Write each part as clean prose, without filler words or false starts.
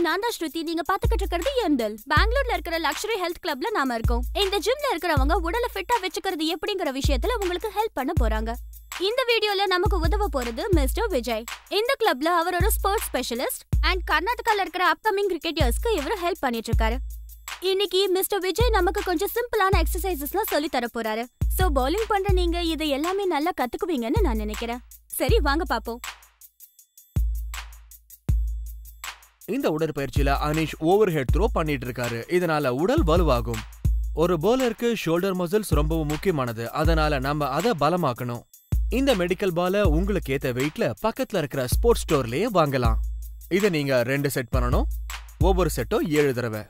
நான் தான் ஸ்ருதி. நீங்க பாத்துக்கிட்டு இருக்கிறது எம்டல். பெங்களூர்ல இருக்கிற லக்ஸரி ஹெல்த் கிளப்ல நாம இருக்கோம். இந்த ஜிம்ல இருக்கிறவங்க உடலை ஃபிட்டா வச்சுக்கிறது எப்படிங்கிற விஷயத்துல உங்களுக்கு ஹெல்ப் பண்ண போறாங்க. இந்த வீடியோல நமக்கு உதவ போறது மிஸ்டர் விஜய். இந்த கிளப்ல அவர் ஒரு ஸ்போர்ட்ஸ் ஸ்பெஷலிஸ்ட் அண்ட் கர்நாடகால இருக்கிற அப்கமிங் கிரிக்கெட்டர்ஸ்க்கு இவர் ஹெல்ப் பண்ணிட்டு இருக்காரு. இன்னைக்கு மிஸ்டர் விஜய் நமக்கு கொஞ்சம் சிம்பிளான எக்ஸசைசஸ்லாம் சொல்லி தர போறாரு. சோ பவுலிங் பண்ற நீங்க இதை எல்லாமே நல்லா கத்துக்குவீங்கன்னு நான் நினைக்கிறேன். சரி வாங்க பாப்போம். இந்த உடற்பயிற்சியில அனிஷ் ஓவர் ஹெட் த்ரோ பண்ணிட்டு இருக்காரு. இதனால உடல் வலுவாகும். ஒரு பவுலருக்கு ஷோல்டர் மசில்ஸ் ரொம்பவும் முக்கியமானது. அதனால நம்ம அதை பலமாக்கணும். இந்த மெடிக்கல் பால உங்களுக்கு ஏத்த வெயிட்ல பக்கத்துல இருக்கிற ஸ்போர்ட்ஸ் ஸ்டோர்லயே வாங்கலாம். இதை நீங்க 2 செட் பண்ணணும். ஒவ்வொரு செட்டும் 7 தடவை.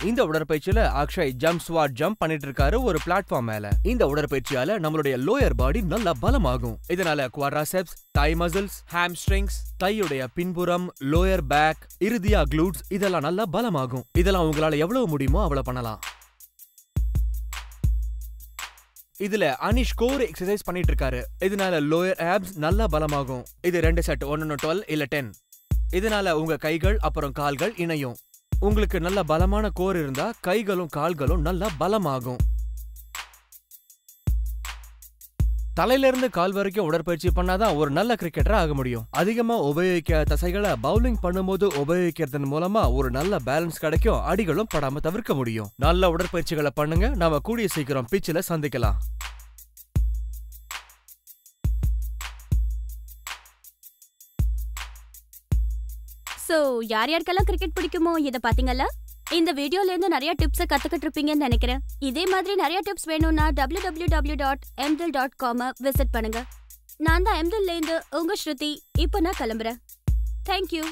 இந்த உடற்பயிற்சியில அக்ஷய் ஜம்ப் ஸ்வாட் ஜம்ப் பண்ணிட்டு இருக்காரு ஒரு பிளாட்ஃபார்ம் மேல. இந்த உடற்பயிற்சியால நம்மளுடைய லோயர் பாடி நல்லா பலமாகும். இதனால குவாட்ராசெப்ஸ், தை மசில்ஸ், ஹாம்ஸ்ட்ரிங்ஸ், தையுடைய பின்புறம், லோயர் பேக், இறுதியா க்ளூட்ஸ் இதெல்லாம் நல்லா பலமாகும். இதெல்லாம் உங்களால எவ்வளவு முடியுமோ அவ்வளவு பண்ணலாம். இதுல அனிஷ் கோர் எக்ஸசைஸ் பண்ணிட்டு இருக்காரு. இதனால லோயர் ஆப்ஸ் நல்லா பலமாகும். இது 2 செட், 1 12 இல்ல 10. இதனால உங்க கைகள் அப்புறம் கால்கள் இணையும். உங்களுக்கு நல்ல பலமான கோர் இருந்தா கைகளும் கால்களும் நல்லா பலமாகும். தலையில இருந்து கால் வரைக்கும் உடற்பயிற்சி பண்ணாதான் ஒரு நல்ல கிரிக்கெட்டரா ஆக முடியும். அதிகமா உபயோகிக்க தசைகளை பவுலிங் பண்ணும்போது உபயோகிக்கிறதன் மூலமா ஒரு நல்ல பேலன்ஸ் கிடைக்கும். அடிகளும் படாம தவிர்க்க முடியும். நல்ல உடற்பயிற்சிகளை பண்ணுங்க. நாம கூடிய சீக்கிரம் பிச்சில சந்திக்கலாம். சோ யார் யாருக்கெல்லாம் கிரிக்கெட் பிடிக்குமோ இதை பாத்தீங்கல்ல. இந்த வீடியோல இருந்து நிறைய டிப்ஸை கத்துக்கிட்டு இருப்பீங்கன்னு நினைக்கிறேன். இதே மாதிரி நிறைய டிப்ஸ் வேணும்னா www.mdil.com விசிட் பண்ணுங்க. நான் தான் எம்டில்ல இருந்து உங்க ஸ்ருதி. இப்போ நான் கிளம்புறேன். தேங்க்யூ.